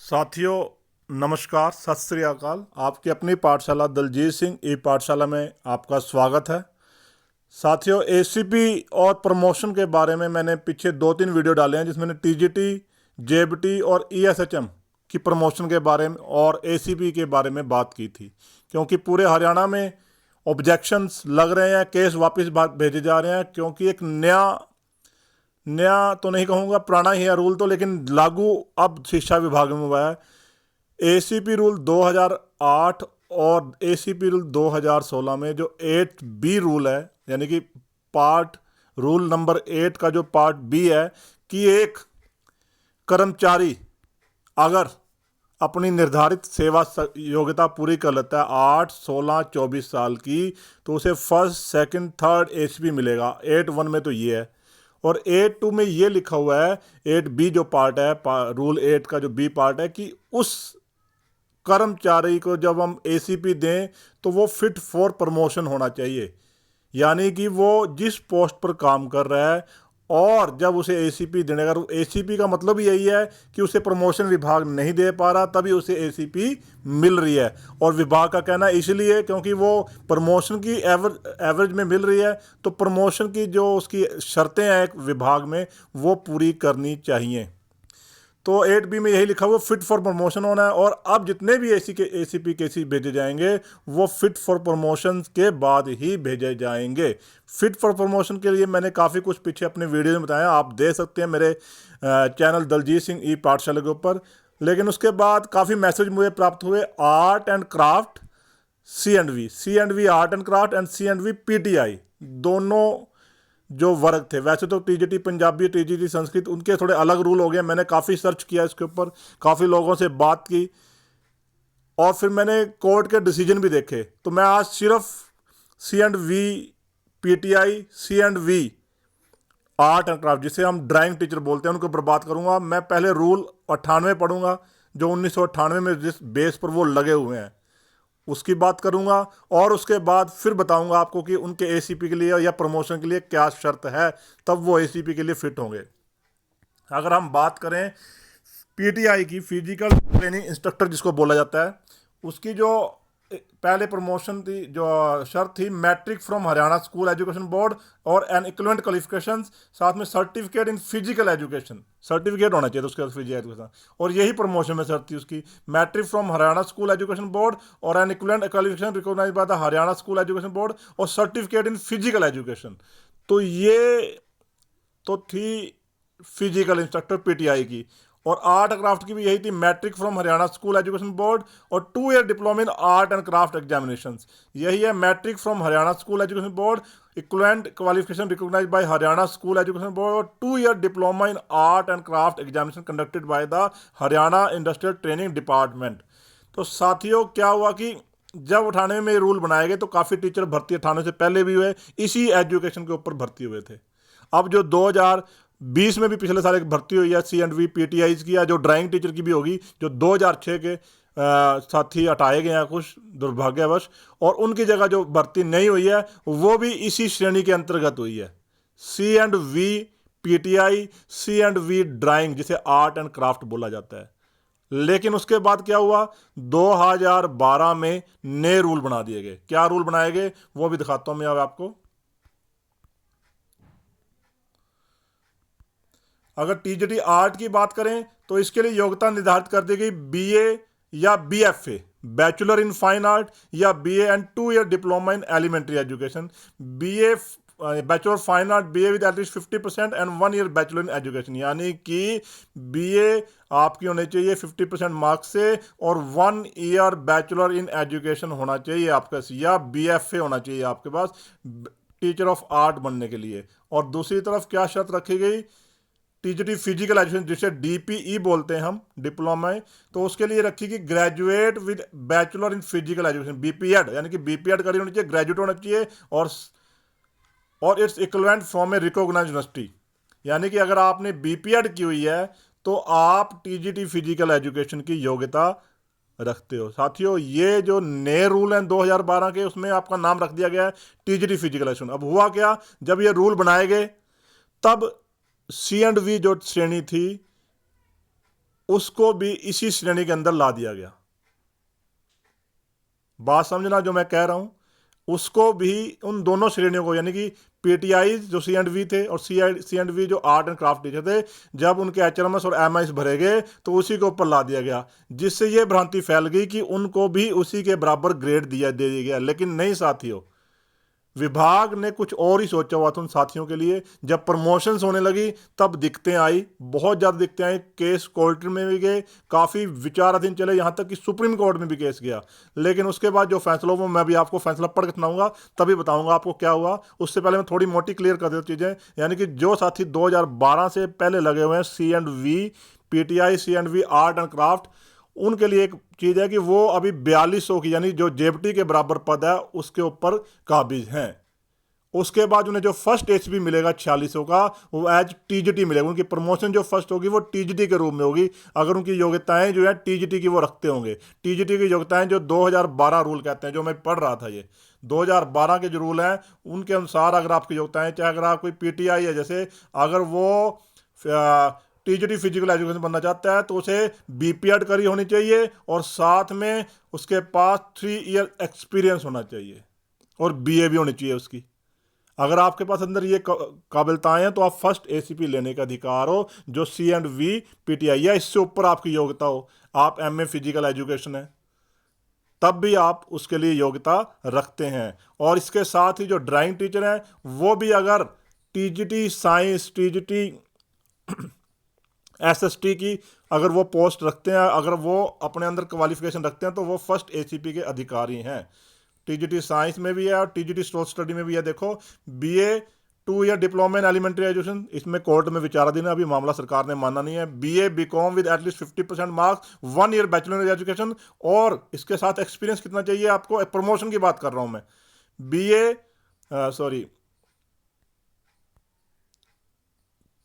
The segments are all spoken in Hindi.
साथियों नमस्कार, सत श्री अकाल। आपकी अपनी पाठशाला दलजीत सिंह ई पाठशाला में आपका स्वागत है। साथियों, एसीपी और प्रमोशन के बारे में मैंने पीछे 2-3 वीडियो डाले हैं जिसमें मैंने टीजीटी, जेबीटी और ईएसएचएम की प्रमोशन के बारे में और एसीपी के बारे में बात की थी, क्योंकि पूरे हरियाणा में ऑब्जेक्शंस लग रहे हैं, केस वापस भेजे जा रहे हैं, क्योंकि एक नया तो नहीं कहूँगा, पुराना ही है रूल तो, लेकिन लागू अब शिक्षा विभाग में हुआ है। एसीपी रूल 2008 और एसीपी रूल 2016 में जो 8B रूल है, यानी कि पार्ट रूल नंबर 8 का जो पार्ट बी है कि एक कर्मचारी अगर अपनी निर्धारित सेवा योग्यता पूरी कर लेता है 8, 16, 24 साल की, तो उसे फर्स्ट, सेकंड, थर्ड एसीपी मिलेगा। 8(1) में तो ये है, और 8(2) में ये लिखा हुआ है, 8B जो पार्ट है, रूल 8 का जो बी पार्ट है, कि उस कर्मचारी को जब हम एसीपी दें तो वो फिट फॉर प्रमोशन होना चाहिए, यानी कि वो जिस पोस्ट पर काम कर रहा है, और जब उसे एसीपी देने का, एसीपी का मतलब यही है कि उसे प्रमोशन विभाग नहीं दे पा रहा, तभी उसे एसीपी मिल रही है। और विभाग का कहना इसलिए क्योंकि वो प्रमोशन की एवरेज में मिल रही है, तो प्रमोशन की जो उसकी शर्तें हैं विभाग में वो पूरी करनी चाहिए। तो 8B में यही लिखा हुआ फिट फॉर प्रमोशन होना है। और अब जितने भी एसीपी केसेस भेजे जाएंगे वो फिट फॉर प्रमोशन के बाद ही भेजे जाएंगे। फिट फॉर प्रमोशन के लिए मैंने काफ़ी कुछ पीछे अपने वीडियो में बताया, आप देख सकते हैं मेरे चैनल दलजीत सिंह ई पाठशाला के ऊपर। लेकिन उसके बाद काफ़ी मैसेज मुझे प्राप्त हुए art and craft C and V art and craft and C and V PTI, दोनों जो वर्ग थे। वैसे तो टीजीटी पंजाबी, टीजीटी संस्कृत, उनके थोड़े अलग रूल हो गए। मैंने काफ़ी सर्च किया इसके ऊपर, काफ़ी लोगों से बात की, और फिर मैंने कोर्ट के डिसीजन भी देखे। तो मैं आज सिर्फ सी&वी पीटीआई, सी&वी आर्ट एंड क्राफ्ट, जिसे हम ड्राइंग टीचर बोलते हैं, उनके ऊपर बात करूंगा। मैं पहले रूल 98 पढ़ूंगा, जो 1998 में जिस बेस पर वो लगे हुए हैं उसकी बात करूंगा, और उसके बाद फिर बताऊंगा आपको कि उनके एसीपी के लिए या प्रमोशन के लिए क्या शर्त है, तब वो एसीपी के लिए फिट होंगे। अगर हम बात करें पीटीआई की, फिजिकल ट्रेनिंग इंस्ट्रक्टर जिसको बोला जाता है, उसकी जो पहले प्रमोशन थी, जो शर्त थी, matric from Haryana school education board और एन इक्विवेलेंट क्वालिफिकेशंस, साथ में certificate in physical education, certificate होना चाहिए उसके बाद फिजिकल एजुकेशन। और यही प्रमोशन में शर्त थी उसकी, matric from Haryana school education board और an equivalent qualification recognised by the Haryana school education board और सर्टिफिकेट इन फिजिकल एजुकेशन। तो ये तो थी फिजिकल इंस्ट्रक्टर पीटीआई की। और आर्ट एंड क्राफ्ट की भी यही थी, matric from Haryana school education board और 2 year diploma in art and craft examinations. यही है, matric from Haryana school education board, equivalent qualification recognised by Haryana school education board और 2 year diploma in art and craft examination conducted by the Haryana industrial training department. तो साथियों, क्या हुआ कि जब 98 में रूल बनाए गए तो काफ़ी टीचर भर्ती 98 से पहले भी हुए, इसी एजुकेशन के ऊपर भर्ती हुए थे। अब जो 2020 में भी पिछले साल एक भर्ती हुई है सी&वी पीटीआई की, या जो ड्राइंग टीचर की भी होगी, जो 2006 के साथी हटाए गए हैं कुछ दुर्भाग्यवश, और उनकी जगह जो भर्ती नहीं हुई है वो भी इसी श्रेणी के अंतर्गत हुई है, सी&वी पीटीआई, सी&वी ड्राइंग, जिसे आर्ट एंड क्राफ्ट बोला जाता है। लेकिन उसके बाद क्या हुआ, 2012 में नए रूल बना दिए गए। क्या रूल बनाए गए वो भी दिखाता हूं मैं अब आपको। अगर टीजीटी आर्ट की बात करें तो इसके लिए योग्यता निर्धारित कर दी गई बीए या BFA, bachelor in fine art, या BA and 2 year diploma in elementary education, BA bachelor fine art, BA with at least 50% and 1 year bachelor in education, यानी कि बीए आपकी होनी चाहिए 50% मार्क्स से और 1 ईयर बैचलर इन एजुकेशन होना चाहिए आपके पास, या बीएफए होना चाहिए आपके पास टीचर ऑफ आर्ट बनने के लिए। और दूसरी तरफ क्या शर्त रखी गई, टीजीटी फिजिकल एजुकेशन, जिसे डीपीई बोलते हैं हम, डिप्लोमा है, तो उसके लिए रखी कि graduate with bachelor in physical education, BPEd, यानी कि बीपीएड करी होनी चाहिए, ग्रेजुएट होना चाहिए, और its equivalent from a recognised university, यानी कि अगर आपने बीपीएड की हुई है तो आप टीजीटी फिजिकल एजुकेशन की योग्यता रखते हो। साथियों, ये जो नए रूल हैं 2012 के, उसमें आपका नाम रख दिया गया है टीजीटी फिजिकल एजुकेशन। अब हुआ क्या, जब ये रूल बनाए गए तब सी&वी जो श्रेणी थी उसको भी इसी श्रेणी के अंदर ला दिया गया। बात समझना जो मैं कह रहा हूं, उसको भी, उन दोनों श्रेणियों को, यानी कि पीटीआई जो सी एंड वी थे और सी एंड वी जो आर्ट एंड क्राफ्ट टीचर थे, जब उनके एचएमएस और एमआईएस भरे गए तो उसी के ऊपर ला दिया गया, जिससे ये भ्रांति फैल गई कि उनको भी उसी के बराबर ग्रेड दे दिया गया। लेकिन नहीं साथियों, विभाग ने कुछ और ही सोचा हुआ था उन साथियों के लिए। जब प्रमोशंस होने लगी तब दिक्कतें आई, बहुत ज़्यादा दिक्कतें आई। केस कोर्ट में भी गए, काफ़ी विचाराधीन चले, यहाँ तक कि सुप्रीम कोर्ट में भी केस गया। लेकिन उसके बाद जो फैसला हुआ, मैं भी आपको फैसला पढ़ के सुनाऊंगा, तभी बताऊंगा आपको क्या हुआ। उससे पहले मैं थोड़ी मोटी क्लियर कर देता चीज़ें। यानी कि जो साथी 2012 से पहले लगे हुए हैं C and V, PTI C and V art and craft, उनके लिए एक चीज़ है कि वो अभी 4200 की, यानी जो जेपटी के बराबर पद है, उसके ऊपर काबिज हैं। उसके बाद उन्हें जो फर्स्ट एचपी मिलेगा 4600 का, वो एज टीजीटी मिलेगा। उनकी प्रमोशन जो फर्स्ट होगी वो टीजीटी के रूप में होगी, अगर उनकी योग्यताएं जो है टीजीटी की वो रखते होंगे। टीजीटी की योग्यताएं जो 2012 रूल कहते हैं, जो मैं पढ़ रहा था, ये 2012 के जो रूल हैं उनके अनुसार अगर आपकी योग्यताएं, चाहे अगर आप कोई पीटीआई है, जैसे अगर वो टीजीटी फिजिकल एजुकेशन बनना चाहता है तो उसे बीपीएड करी होनी चाहिए और साथ में उसके पास 3 ईयर एक्सपीरियंस होना चाहिए और बीए भी होनी चाहिए उसकी। अगर आपके पास अंदर ये काबिलताएं हैं तो आप फर्स्ट एसीपी लेने का अधिकार हो, जो सी एंड वी पीटीआई या इससे ऊपर आपकी योग्यता हो। आप एमए फिजिकल एजुकेशन है तब भी आप उसके लिए योग्यता रखते हैं। और इसके साथ ही जो ड्राइंग टीचर हैं वो भी अगर टीजीटी साइंस, टीजीटी एसएसटी की अगर वो पोस्ट रखते हैं, अगर वो अपने अंदर क्वालिफिकेशन रखते हैं, तो वो फर्स्ट एसीपी के अधिकारी हैं। टीजीटी साइंस में भी है और टीजीटी सोशल स्टडी में भी है। देखो, BA 2 year diploma in elementary education, इसमें कोर्ट में विचाराधीन है, अभी मामला सरकार ने माना नहीं है। BA BCom with at least 50% marks, 1 year bachelor education, और इसके साथ एक्सपीरियंस कितना चाहिए आपको, प्रमोशन की बात कर रहा हूं मैं। BA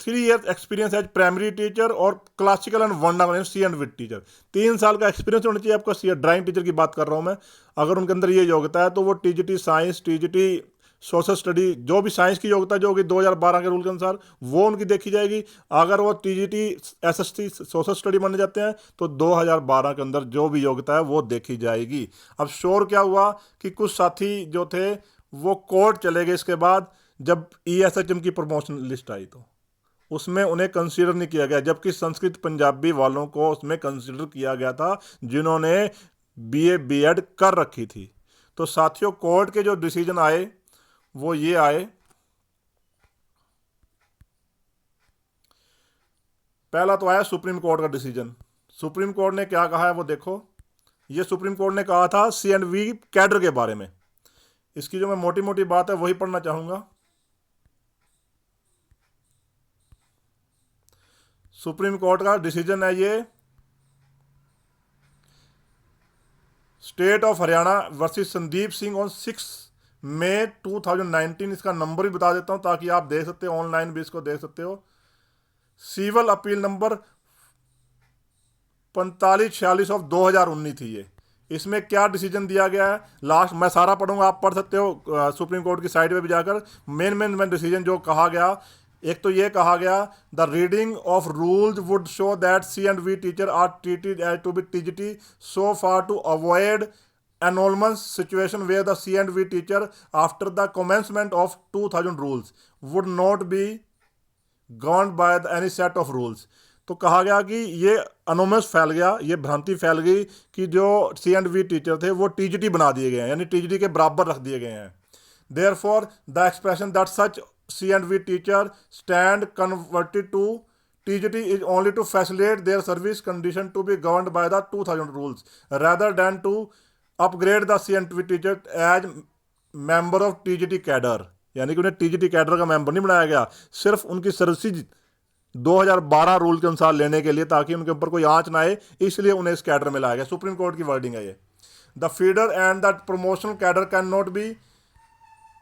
3 year experience as primary teacher और क्लासिकल एंड वंडा सी एंड विद टीचर, 3 साल का एक्सपीरियंस होना चाहिए आपका। ड्राइंग टीचर की बात कर रहा हूं मैं। अगर उनके अंदर ये योग्यता है तो वो TGT science, TGT social study, जो भी साइंस की योग्यता जो होगी 2012 के रूल के अनुसार, वो उनकी देखी जाएगी। अगर वो टीजीटी एसएसटी सोशल स्टडी बनने जाते हैं तो 2012 के अंदर जो भी योग्यता है वो देखी जाएगी। अब शोर क्या हुआ कि कुछ साथी जो थे वो कोर्ट चले गए इसके बाद, जब ईएसएचएम की प्रमोशन लिस्ट आई तो उसमें उन्हें कंसीडर नहीं किया गया, जबकि संस्कृत पंजाबी वालों को उसमें कंसीडर किया गया था जिन्होंने बीए बीएड कर रखी थी। तो साथियों, कोर्ट के जो डिसीजन आए वो ये आए। पहला तो आया सुप्रीम कोर्ट का डिसीजन। सुप्रीम कोर्ट ने क्या कहा है वो देखो। ये सुप्रीम कोर्ट ने कहा था सी एंड वी कैडर के बारे में। इसकी जो मैं मोटी मोटी बात है वही पढ़ना चाहूंगा। सुप्रीम कोर्ट का डिसीजन है ये, state of Haryana versus Sandeep Singh on 6 मई 2019। इसका नंबर भी बता देता हूं ताकि आप देख सकते हो, ऑनलाइन भी इसको देख सकते हो। सिविल अपील नंबर 4546 ऑफ 2019 थी ये। इसमें क्या डिसीजन दिया गया है, लास्ट मैं सारा पढ़ूंगा, आप पढ़ सकते हो सुप्रीम कोर्ट की साइट पे भी जाकर। मेन डिसीजन जो कहा गया, एक तो ये कहा गया, the reading of rules would show that C and V teacher are treated as to be TGT so far to avoid anomalous situation where the C and V teacher after the commencement of 2000 rules would not be governed by any set of rules। तो कहा गया कि ये अनोमस फैल गया, ये भ्रांति फैल गई कि जो सी एंड वी टीचर थे वो टीजीटी बना दिए गए हैं, यानी टीजीटी के बराबर रख दिए गए हैं। Therefore the expression that such C and V teacher stand converted to TGT is only to facilitate their service condition to be governed by the 2000 rules rather than to upgrade the C and V teacher as member of TGT cadre। यानी कि उन्हें टीजीटी कैडर का मेंबर नहीं बनाया गया, सिर्फ उनकी सर्विसेज 2012 रूल के अनुसार लेने के लिए, ताकि उनके ऊपर कोई आंच ना आए, इसलिए उन्हें इस कैडर में लाया गया। सुप्रीम कोर्ट की वर्डिंग है ये। The feeder and the promotional cadre can not B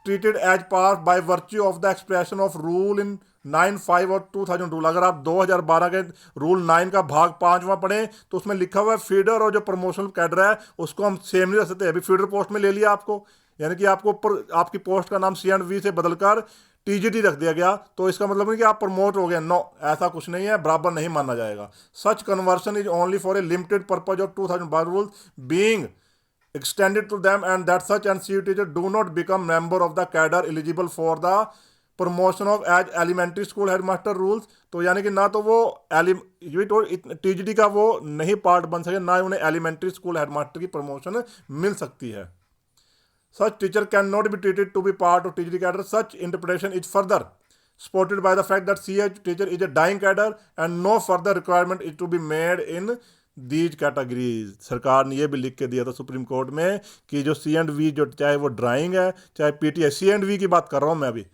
treated as part by virtue of the expression of rule in 9(5) और 2000 रूल। अगर आप 2012 के रूल 9 का भाग 5वां पढ़ें तो उसमें लिखा हुआ है फीडर और जो प्रमोशनल कैडर है उसको हम सेम नहीं रख सकते। अभी फीडर पोस्ट में ले लिया आपको, यानी कि आपको ऊपर आपकी पोस्ट का नाम सी एंड वी से बदलकर टीजीटी रख दिया गया तो इसका मतलब नहीं कि आप प्रमोट हो गए, नो, ऐसा कुछ नहीं है, बराबर नहीं माना जाएगा। Such conversion is only for a limited purpose of 2012 rules being extended to them, and that such NCU teacher do not become member of the cadre eligible for the promotion of as elementary school headmaster rules। तो यानी कि ना तो वो ये तो टीजीटी का वो नहीं पार्ट बन सके, ना ही उन्हें एलिमेंट्री स्कूल हेडमास्टर की प्रमोशन मिल सकती है। Such teacher cannot be treated to be part of TGT cadre. Such interpretation is further supported by the fact that CH teacher is a dying cadre and no further requirement is to be made in these categories. सरकार ने ये भी लिख के दिया था सुप्रीम कोर्ट में कि जो सी एंड वी, जो चाहे वो ड्राइंग है चाहे पीटी है, सी एंड वी की बात कर रहा हूँ मैं अभी,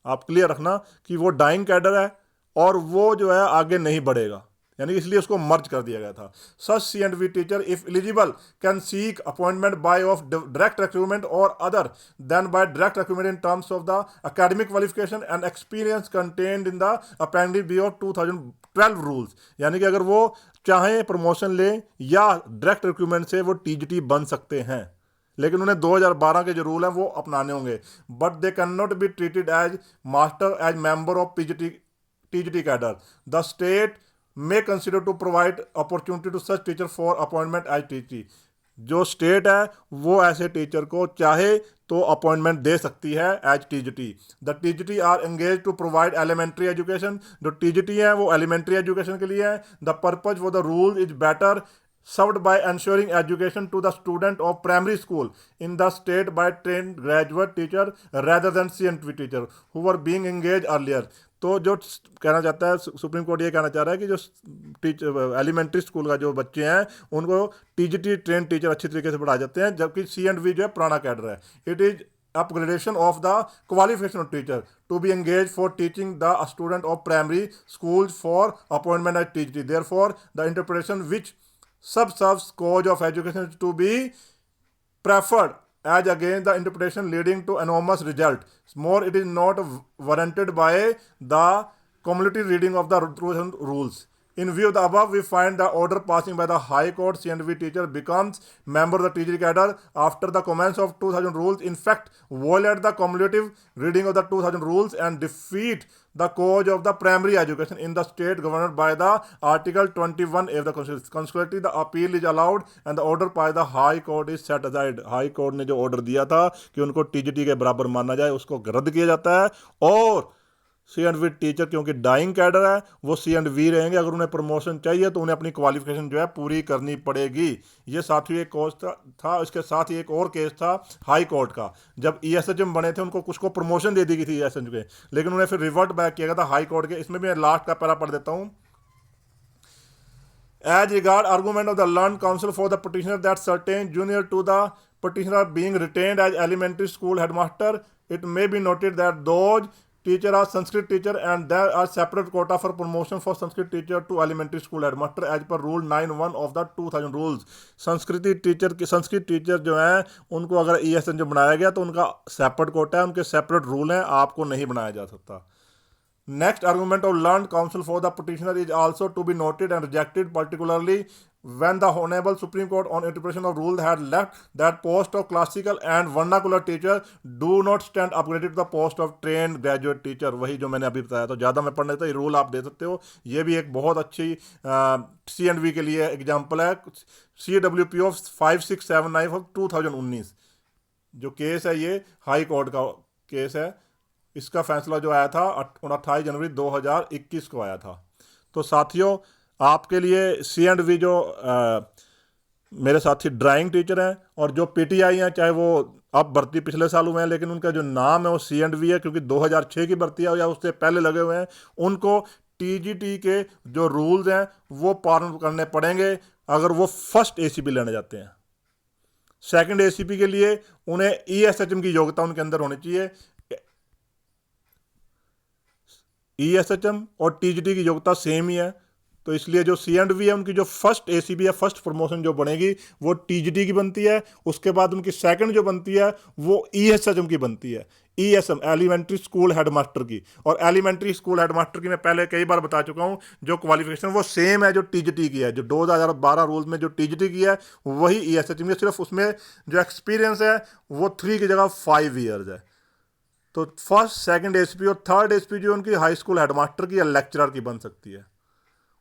आप क्लियर रखना कि वो डाइंग कैडर है और वो जो है आगे नहीं बढ़ेगा, यानी इसलिए उसको मर्ज कर दिया गया था। Such C and V teacher if eligible can seek appointment by of direct recruitment और other than by direct recruitment in terms of the academic qualification and experience contained in the appendix B of 2012 rules. यानी कि अगर वो चाहे प्रमोशन ले या डायरेक्ट रिक्रूटमेंट से वो टीजीटी बन सकते हैं, लेकिन उन्हें 2012 के जो रूल हैं वो अपनाने होंगे। But they can not be treated as master as member of TGT cadre. The state may consider to provide opportunity to such teacher for appointment as TT. जो स्टेट है वो ऐसे टीचर को चाहे तो अपॉइंटमेंट दे सकती है as TGT. The TGT are engage to provide elementary education. जो टीजीटी है वो एलिमेंट्री एजुकेशन के लिए है। The purpose for the rule is better served by ensuring education to the student of primary school in the state by trained graduate teacher rather than CNV teacher who were being engaged earlier। तो जो कहना चाहता है सुप्रीम कोर्ट, ये कहना चाह रहा है कि जो एलिमेंट्री स्कूल का जो बच्चे हैं उनको टीजीटी ट्रेन टीचर अच्छी तरीके से पढ़ाए जाते हैं, जबकि CNV जो है पुराना कैडर है। It is upgradation of the qualification of teacher to be engaged for teaching the student of primary schools for appointment as TGT। therefore the interpretation which subserves cause of education is to be preferred as against the interpretation leading to enormous result। More, it is not warranted by the cumulative reading of the rules। In view of the above, we find the order passing by the High Court CNV teacher becomes member of the TGT cadre after the commence of 2000 rules in fact violate the cumulative reading of the 2000 rules and defeat the cause of the primary education in the state governed by the Article 21A of the Constitution। Consequently, the appeal is allowed and the order by the High Court is set aside। High Court ने जो order दिया था कि उनको TGT के बराबर माना जाए उसको रद्द किया जाता है, और CNV टीचर क्योंकि डाइंग कैडर है वो CNV रहेंगे। अगर उन्हें प्रमोशन चाहिए तो उन्हें अपनी क्वालिफिकेशन जो है पूरी करनी पड़ेगी। ये साथ ही एक कोर्स था, इसके साथ ही एक और केस था हाई कोर्ट का। जब ESHM बने थे उनको कुछ को प्रमोशन दे दी गई थी ESHM के, लेकिन उन्हें फिर रिवर्ट बैक किया गया था हाई कोर्ट के। इसमें भी मैं लास्ट का पैरा पढ़ देता हूँ। As regard argument of the learned counsel for the petitioner that certain junior to the petitioner being retained as elementary school headmaster, it may be noted that those teacher are Sanskrit teacher and there are separate quota for promotion for Sanskrit teacher to elementary school headmaster as per rule 9(1) of the 2000 rules। Sanskrit teacher जो हैं उनको अगर ESN जो बनाया गया तो उनका सेपरेट कोटा है, उनके सेपरेट रूल हैं, आपको नहीं बनाया जा सकता। Next argument of learned counsel for the petitioner is also to be noted and rejected, particularly when the Honorable Supreme Court on interpretation of rule had left that post of classical and vernacular teacher do not stand upgraded to the post of trained graduate teacher। वही जो मैंने अभी बताया, तो ज़्यादा मैं पढ़ लेता, ये रूल आप दे सकते हो। ये भी एक बहुत अच्छी CNV के लिए एग्जाम्पल है। CWP ऑफ 5679 ऑफ 2019 जो केस है, ये हाई कोर्ट का केस है। इसका फैसला जो आया था 28 जनवरी 2021 को आया था। तो साथियों, आपके लिए CNV जो मेरे साथी ड्राइंग टीचर हैं और जो PTI हैं, चाहे वो अब भर्ती पिछले साल हुए हैं लेकिन उनका जो नाम है वो CNV है क्योंकि 2006 की भर्ती है या उससे पहले लगे हुए हैं, उनको TGT के जो रूल्स हैं वो पालन करने पड़ेंगे अगर वो फर्स्ट ACP लेने जाते हैं। सेकंड ACP के लिए उन्हें ESHM की योग्यता उनके अंदर होनी चाहिए। ESHM और TGT की योग्यता सेम ही है, तो इसलिए जो CNV है उनकी जो फर्स्ट ACP है, फर्स्ट प्रमोशन जो बनेगी वो TGT की बनती है। उसके बाद उनकी सेकंड जो बनती है वो ESHM की बनती है, ESM एलिमेंट्री स्कूल हेडमास्टर की। और एलिमेंट्री स्कूल हेडमास्टर की मैं पहले कई बार बता चुका हूँ, जो क्वालिफिकेशन वो सेम है जो TGT की है। जो 2012 रूल्स में जो TGT की है वही ESHM की, सिर्फ उसमें जो एक्सपीरियंस है वो 3 की जगह 5 ईयर्स है। तो फर्स्ट सेकंड एसपी और थर्ड एसपी जो उनकी हाई स्कूल हेडमास्टर की या लेक्चरर की बन सकती है।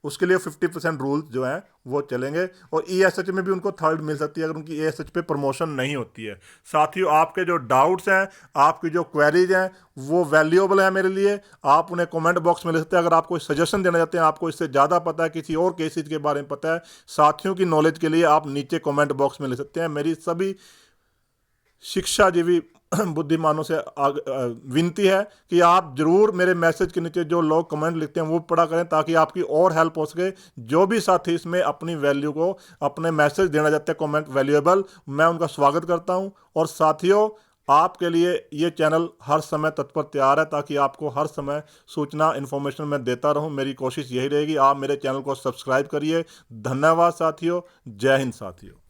उसके लिए 50% रूल जो हैं वो चलेंगे। और ईएसएच में भी उनको थर्ड मिल सकती है अगर उनकी ईएसएच पे प्रमोशन नहीं होती है। साथियों, आपके जो डाउट्स हैं, आपकी जो क्वेरीज हैं, वो वैल्यूएबल है मेरे लिए। आप उन्हें कमेंट बॉक्स में लिख सकते हैं। अगर आप कोई सजेशन देना चाहते हैं, आपको इससे ज़्यादा पता है, किसी और केसेज के बारे में पता है, साथियों की नॉलेज के लिए आप नीचे कमेंट बॉक्स में लिख सकते हैं। मेरी सभी शिक्षाजीवी बुद्धिमानों से विनती है कि आप जरूर मेरे मैसेज के नीचे जो लोग कमेंट लिखते हैं वो पढ़ा करें, ताकि आपकी और हेल्प हो सके। जो भी साथी इसमें अपनी वैल्यू को, अपने मैसेज देना चाहते हैं कमेंट वैल्यूएबल, मैं उनका स्वागत करता हूं। और साथियों, आपके लिए ये चैनल हर समय तत्पर तैयार है, ताकि आपको हर समय सूचना इन्फॉर्मेशन मैं देता रहूं। मेरी कोशिश यही रहेगी, आप मेरे चैनल को सब्सक्राइब करिए। धन्यवाद साथियों। जय हिंद साथियों।